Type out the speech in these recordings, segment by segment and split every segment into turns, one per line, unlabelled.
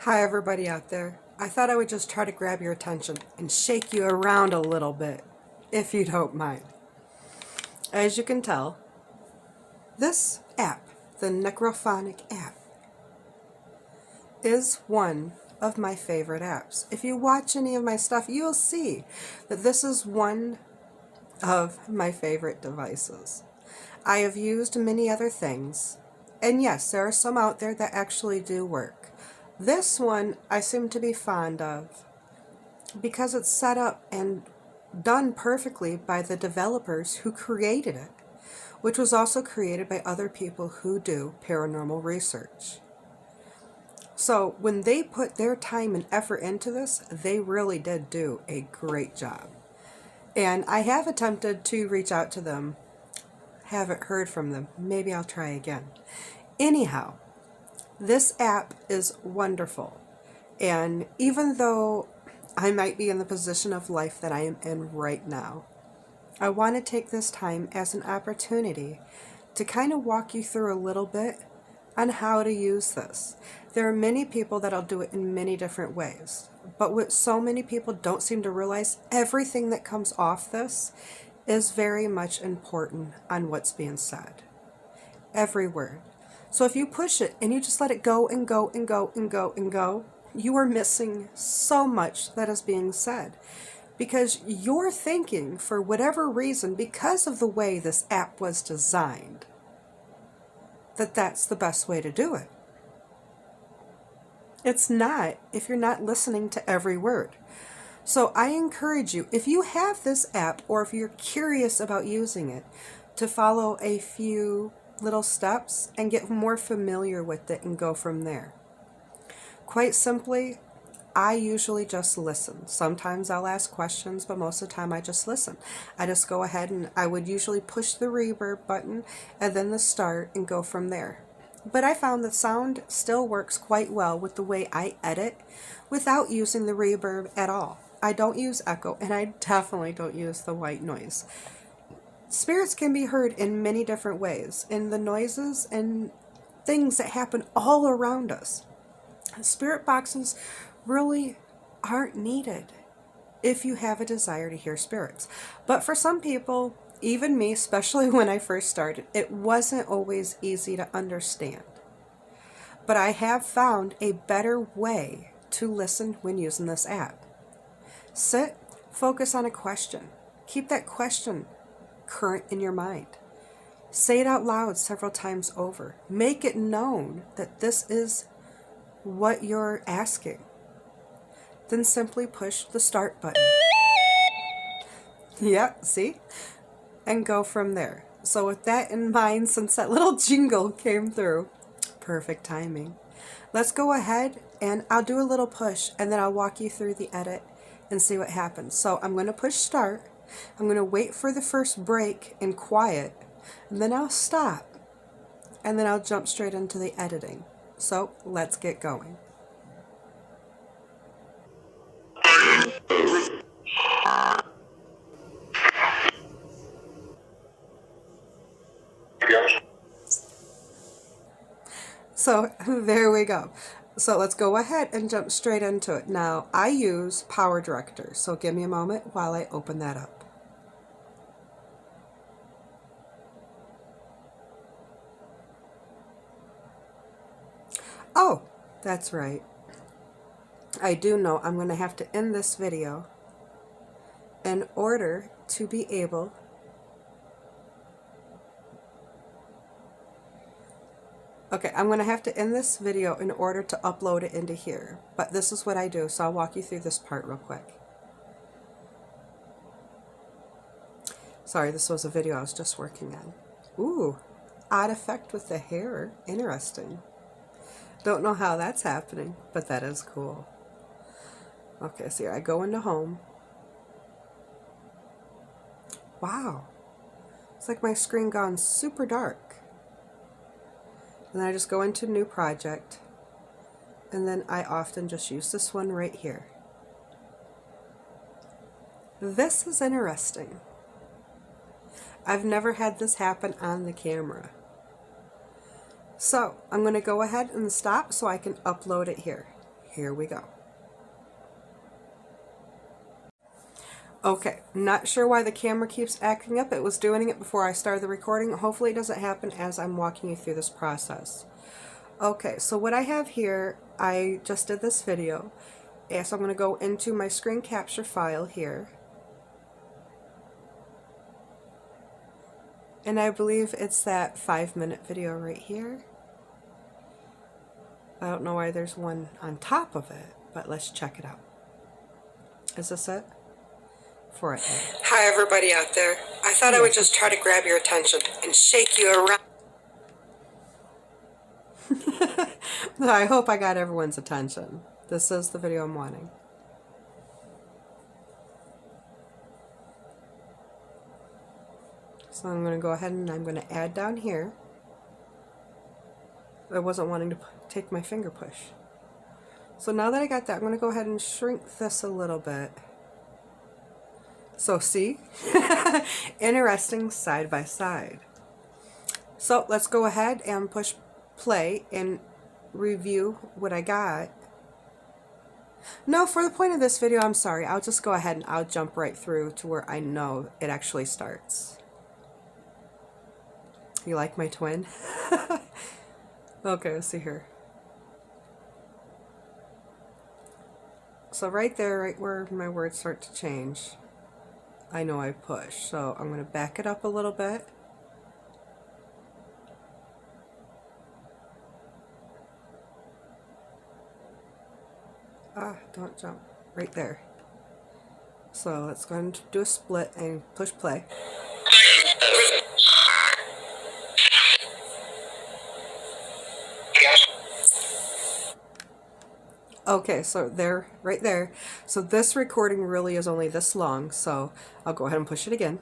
Hi everybody out there. I thought I would just try to grab your attention and shake you around a little bit, if you don't mind. As you can tell, this app, the necrophonic app, is one of my favorite apps. If you watch any of my stuff, you'll see that this is one of my favorite devices. I have used many other things, and yes, there are some out there that actually do work. This one I seem to be fond of because it's set up and done perfectly by the developers who created it, which was also created by other people who do paranormal research. So when they put their time and effort into this, they really did do a great job. And I have attempted to reach out to them, haven't heard from them. Maybe I'll try again. Anyhow, this app is wonderful, and even though I might be in the position of life that I am in right now, I want to take this time as an opportunity to kind of walk you through a little bit on how to use this. There are many people that'll do it in many different ways, but what so many people don't seem to realize, everything that comes off this is very much important on what's being said. Every word. So if you push it and you just let it go and go and go and go and go, you are missing so much that is being said. Because you're thinking, for whatever reason, because of the way this app was designed, that that's the best way to do it. It's not if you're not listening to every word. So I encourage you, if you have this app or if you're curious about using it, to follow a few little steps and get more familiar with it and go from there. Quite simply, I usually just listen. Sometimes I'll ask questions, but most of the time I just listen. I just go ahead and I would usually push the reverb button and then the start and go from there. But I found the sound still works quite well with the way I edit without using the reverb at all. I don't use echo, and I definitely don't use the white noise. Spirits can be heard in many different ways, in the noises and things that happen all around us. Spirit boxes really aren't needed if you have a desire to hear spirits. But for some people, even me, especially when I first started, it wasn't always easy to understand. But I have found a better way to listen when using this app. Sit, focus on a question. Keep that question current in your mind. Say it out loud several times over. Make it known that this is what you're asking. Then simply push the start button. Yeah, see? And go from there. So with that in mind, since that little jingle came through, perfect timing. Let's go ahead and I'll do a little push and then I'll walk you through the edit and see what happens. So I'm going to push start. I'm going to wait for the first break and quiet, and then I'll stop, and then I'll jump straight into the editing. So let's get going. So there we go. So let's go ahead and jump straight into it. Now I use Power Director, so give me a moment while I open that up. Oh, that's right. I do know I'm going to have to end this video in order to be able I'm going to have to end this video in order to upload it into here. But this is what I do, so I'll walk you through this part real quick. Sorry, this was a video I was just working on. Ooh, odd effect with the hair. Interesting. Don't know how that's happening, but that is cool. Okay, so here I go into home. Wow. It's like my screen gone super dark. And then I just go into new project, and then I often just use this one right here. This is interesting. I've never had this happen on the camera. So I'm going to go ahead and stop so I can upload it here. Here we go. Okay, not sure why the camera keeps acting up. It was doing it before I started the recording. Hopefully it doesn't happen as I'm walking you through this process. Okay, so what I have here, I just did this video. And so I'm going to go into my screen capture file here. And I believe it's that 5-minute video right here. I don't know why there's one on top of it, but let's check it out. Is this it? For it. Hi everybody out there. I thought I would just try to grab your attention and shake you around. I hope I got everyone's attention. This is the video I'm wanting. So I'm going to go ahead and I'm going to add down here. I wasn't wanting to take my finger push. So now that I got that, I'm going to go ahead and shrink this a little bit. So see? Interesting side by side. So let's go ahead and push play and review what I got. No, for the point of this video, I'm sorry. I'll just go ahead and I'll jump right through to where I know it actually starts. You like my twin? Okay, let's see here. So right there, right where my words start to change, I know I push. So I'm going to back it up a little bit. Ah, don't jump. Right there. So let's go ahead and do a split and push play. Okay, so there, right there. So this recording really is only this long, so I'll go ahead and push it again.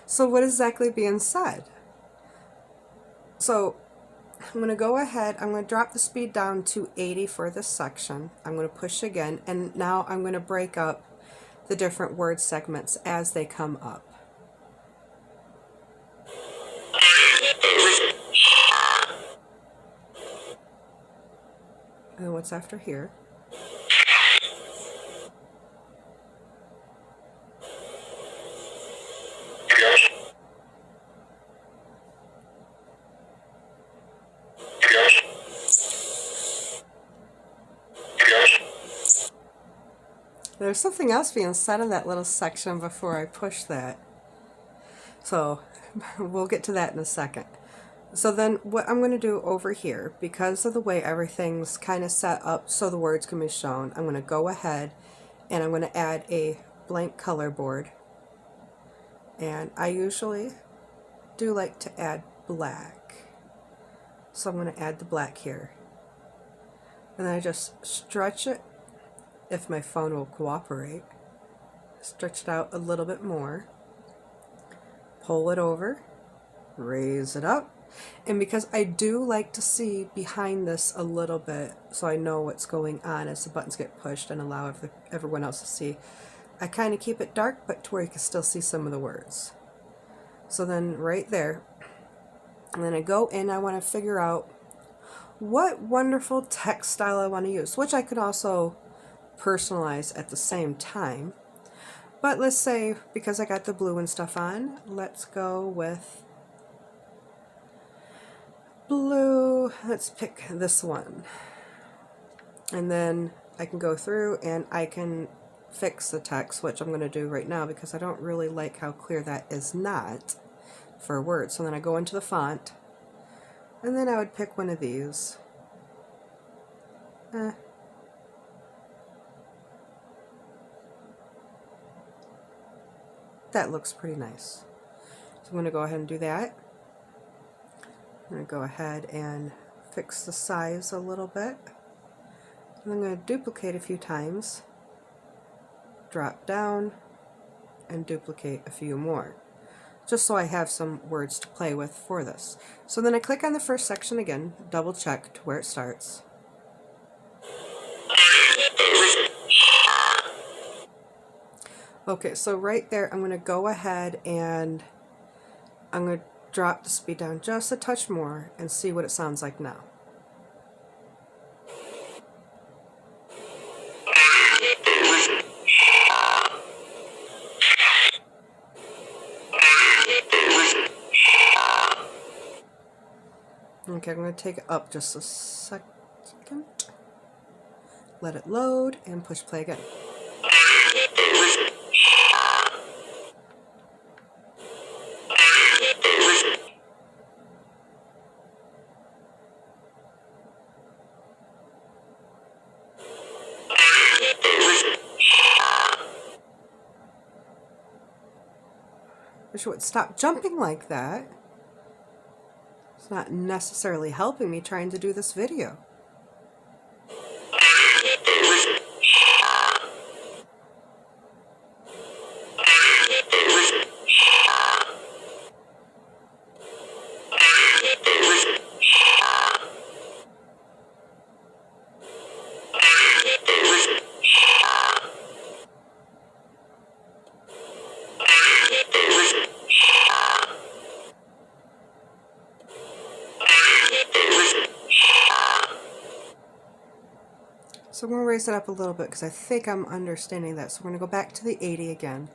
So what is exactly being said? So I'm going to go ahead, I'm going to drop the speed down to 80 for this section. I'm going to push again, and now I'm going to break up the different word segments as they come up. And what's after here? There's something else being said in that little section before I push that. So we'll get to that in a second. So then what I'm going to do over here, because of the way everything's kind of set up so the words can be shown, I'm going to go ahead and I'm going to add a blank color board. And I usually do like to add black. So I'm going to add the black here. And then I just stretch it, if my phone will cooperate. Stretch it out a little bit more. Pull it over. Raise it up. And because I do like to see behind this a little bit so I know what's going on as the buttons get pushed and allow everyone else to see, I kind of keep it dark but to where you can still see some of the words. So then right there, and then I go in, I want to figure out what wonderful text style I want to use, which I could also personalize at the same time. But let's say, because I got the blue and stuff on, let's go with blue. Let's pick this one. And then I can go through and I can fix the text, which I'm going to do right now because I don't really like how clear that is not for words. So then I go into the font, and then I would pick one of these. That looks pretty nice. So I'm going to go ahead and do that. I'm going to go ahead and fix the size a little bit. And I'm going to duplicate a few times, drop down, and duplicate a few more, just so I have some words to play with for this. So then I click on the first section again, double check to where it starts. Okay, so right there I'm going to go ahead and I'm going to drop the speed down just a touch more and see what it sounds like now. Okay, I'm going to take it up just a second. Let it load and push play again. Wish it would stop jumping like that. It's not necessarily helping me trying to do this video. So I'm going to raise it up a little bit because I think I'm understanding that. So we're going to go back to the 80 again.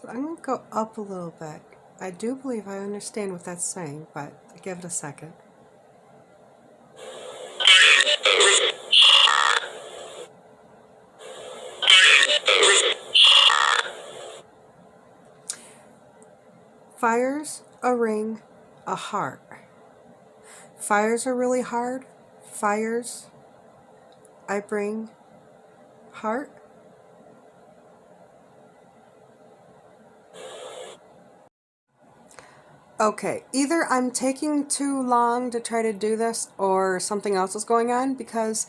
So I'm going to go up a little bit. I do believe I understand what that's saying, but give it a second. Fires, a ring, a heart. Fires are really hard. Fires, I bring, heart. Okay, either I'm taking too long to try to do this or something else is going on, because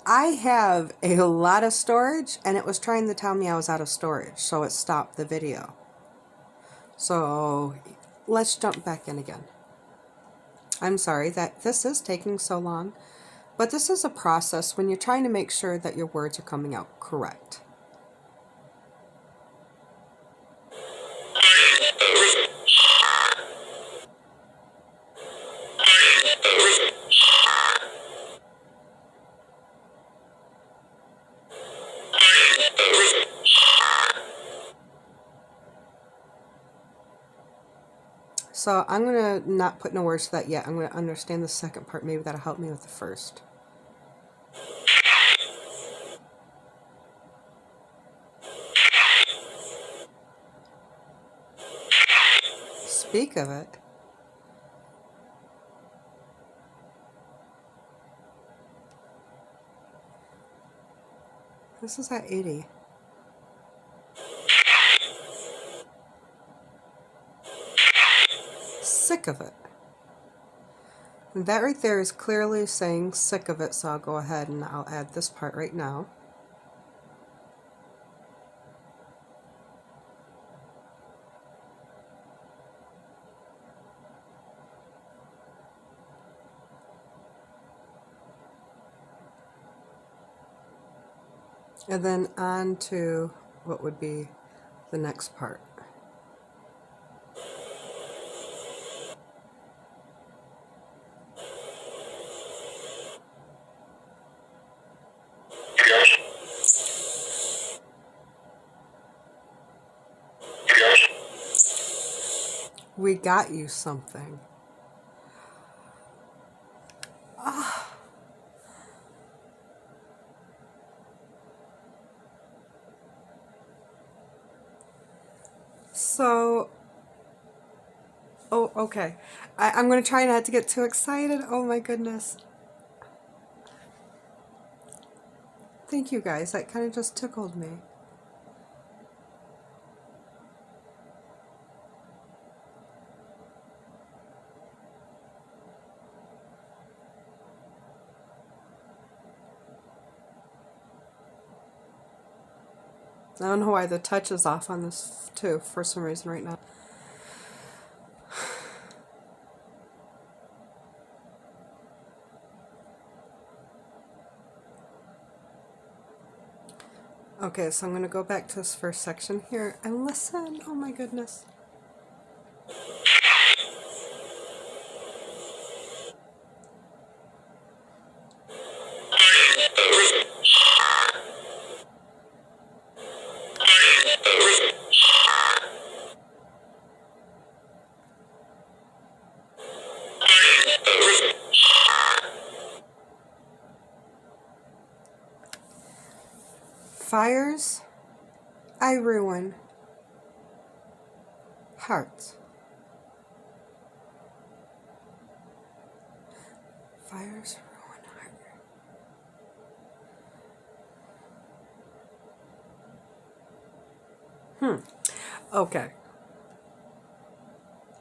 I have a lot of storage and it was trying to tell me I was out of storage, so it stopped the video. So let's jump back in again. I'm sorry that this is taking so long, but this is a process when you're trying to make sure that your words are coming out correct. So I'm going to not put no words to that yet. I'm going to understand the second part. Maybe that'll help me with the first. Speak of it. This is at 80. Sick of it. And that right there is clearly saying sick of it, so I'll go ahead and I'll add this part right now. And then on to what would be the next part. We got you something. So, Oh, okay. I'm going to try not to get too excited. Oh my goodness. Thank you guys. That kind of just tickled me. I don't know why the touch is off on this too for some reason right now. Okay, so I'm going to go back to this first section here and listen. Oh my goodness. Fires, I ruin. Hearts. Fires, ruin, heart. Okay.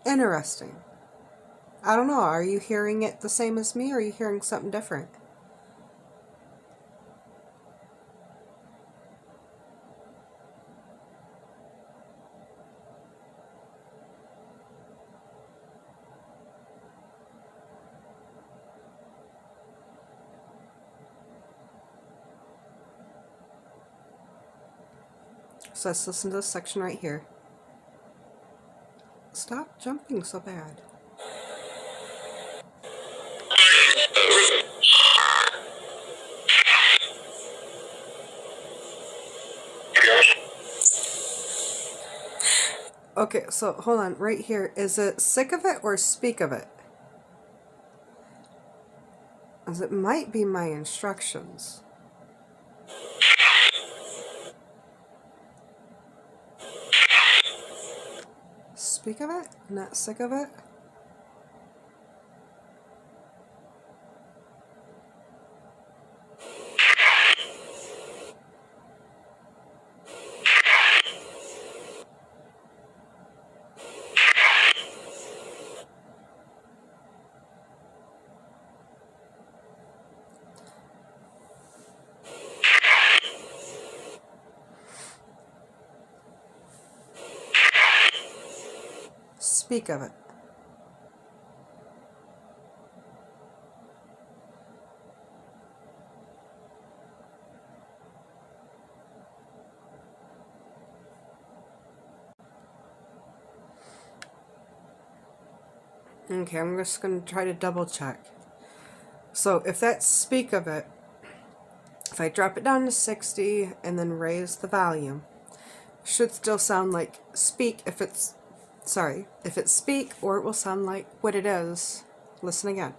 Interesting. I don't know. Are you hearing it the same as me, or are you hearing something different? So let's listen to this section right here. Stop jumping so bad. Okay, so hold on. Right here. Is it sick of it or speak of it? As it might be my instructions. Speak of it? Not sick of it? Speak of it. Okay, I'm just going to try to double check. So if that's speak of it, if I drop it down to 60 and then raise the volume, should still sound like speak if it's, sorry, if it's speak, or it will sound like what it is. Listen again.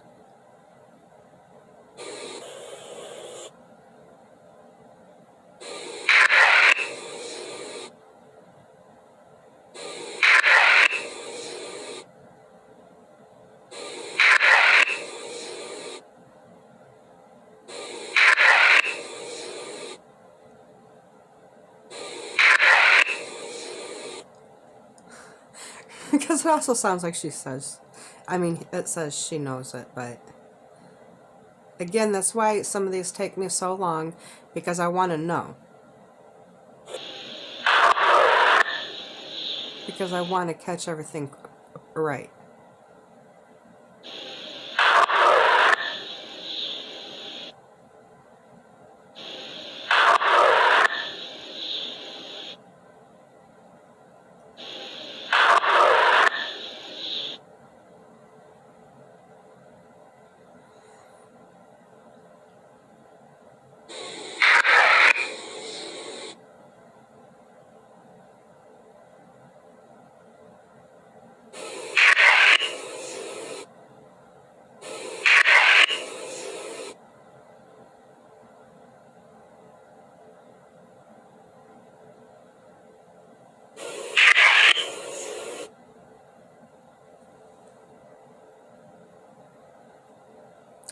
Because it also sounds like she says, I mean, it says she knows it, but again, that's why some of these take me so long, because I want to know. Because I want to catch everything right.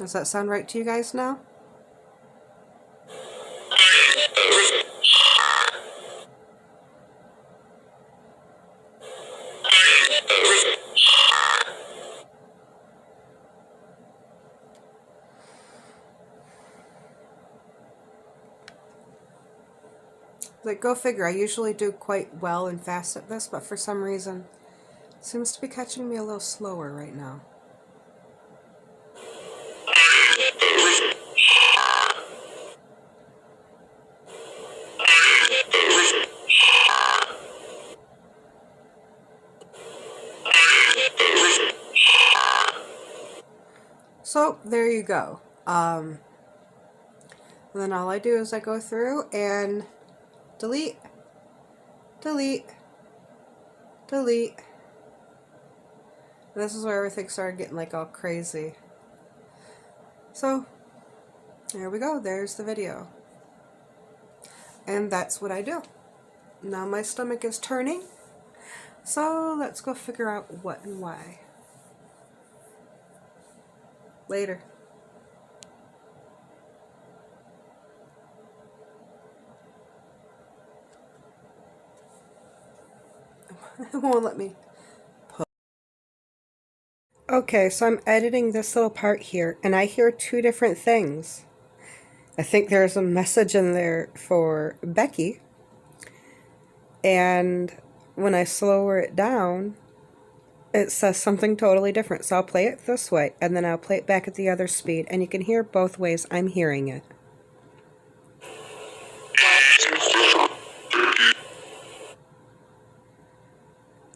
Does that sound right to you guys now? Like, go figure. I usually do quite well and fast at this, but for some reason, it seems to be catching me a little slower right now. So, there you go. Then all I do is I go through and delete, delete, delete. This is where everything started getting like all crazy. So, there we go. There's the video. And that's what I do. Now my stomach is turning. So, let's go figure out what and why. Later. It won't let me. Okay, so I'm editing this little part here, and I hear two different things. I think there's a message in there for Becky, and when I slower it down, it says something totally different. So I'll play it this way, and then I'll play it back at the other speed, and you can hear both ways I'm hearing it.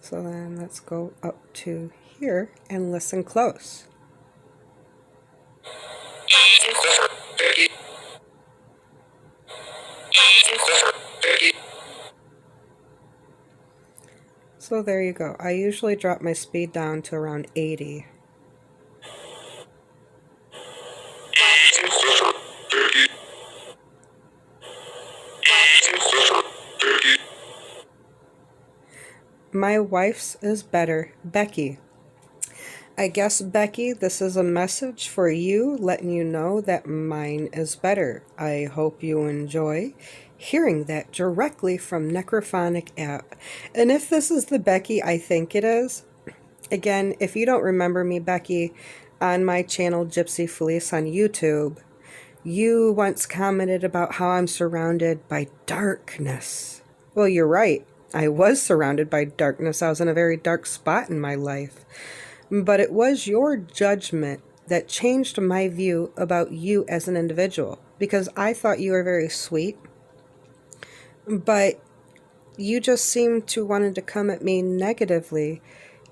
So then let's go up to here and listen close. So there you go. I usually drop my speed down to around 80. My wife's is better, Becky. I guess, Becky, this is a message for you, letting you know that mine is better. I hope you enjoy hearing that directly from Necrophonic app. And if this is the Becky I think it is, again, if you don't remember me, Becky, on my channel Gypsy Felice on YouTube, you once commented about how I'm surrounded by darkness. Well, you're right. I was surrounded by darkness. I was in a very dark spot in my life. But it was your judgment that changed my view about you as an individual, because I thought you were very sweet, but you just seemed to wanted to come at me negatively.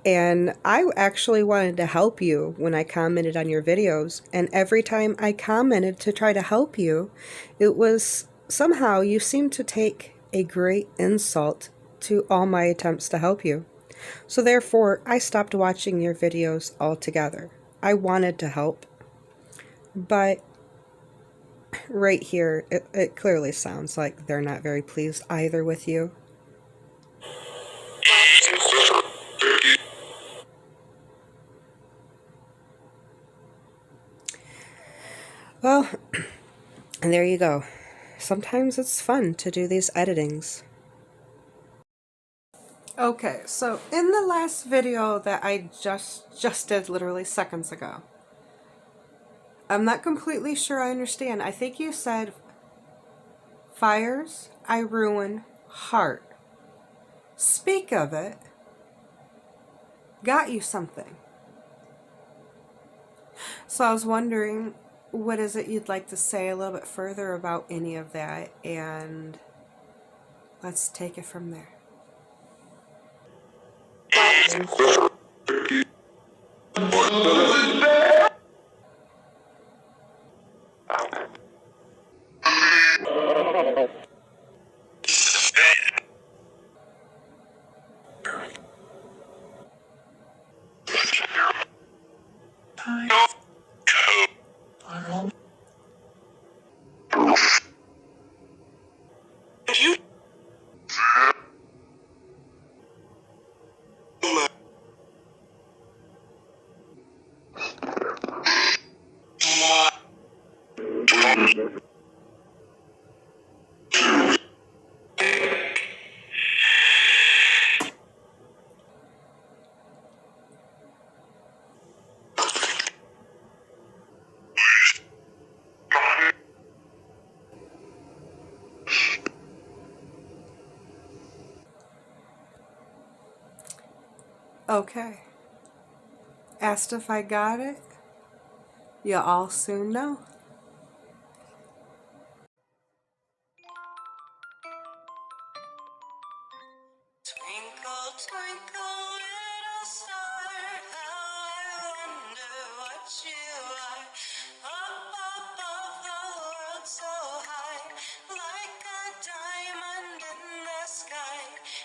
And I actually wanted to help you when I commented on your videos. And every time I commented to try to help you, it was somehow you seemed to take a great insult to all my attempts to help you. So therefore, I stopped watching your videos altogether. I wanted to help, but right here, it clearly sounds like they're not very pleased either with you. Well, and there you go. Sometimes it's fun to do these editings. Okay, so in the last video that I just did literally seconds ago, I'm not completely sure I understand. I think you said, fires I ruin, heart. Speak of it. Got you something. So I was wondering, what is it you'd like to say a little bit further about any of that, and let's take it from there. Okay. Asked if I got it? You'll all soon know.
Twinkle, twinkle, little star, how I wonder what you are. Up above the world so high, like a diamond in the sky.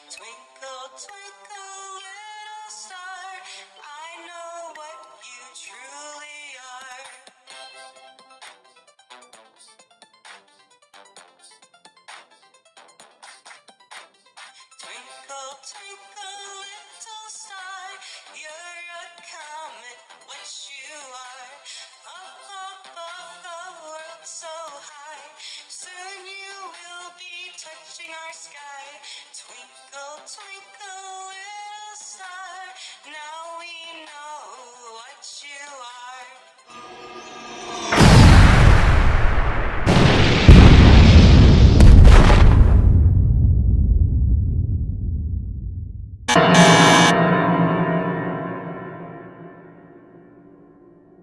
Twinkle, twinkle, little star, I know what you truly are. Twinkle, twinkle, little star, you're a comet, what you are. Up above the world so high, soon you will be touching our sky. Twinkle, twinkle, little star, now we know what you are.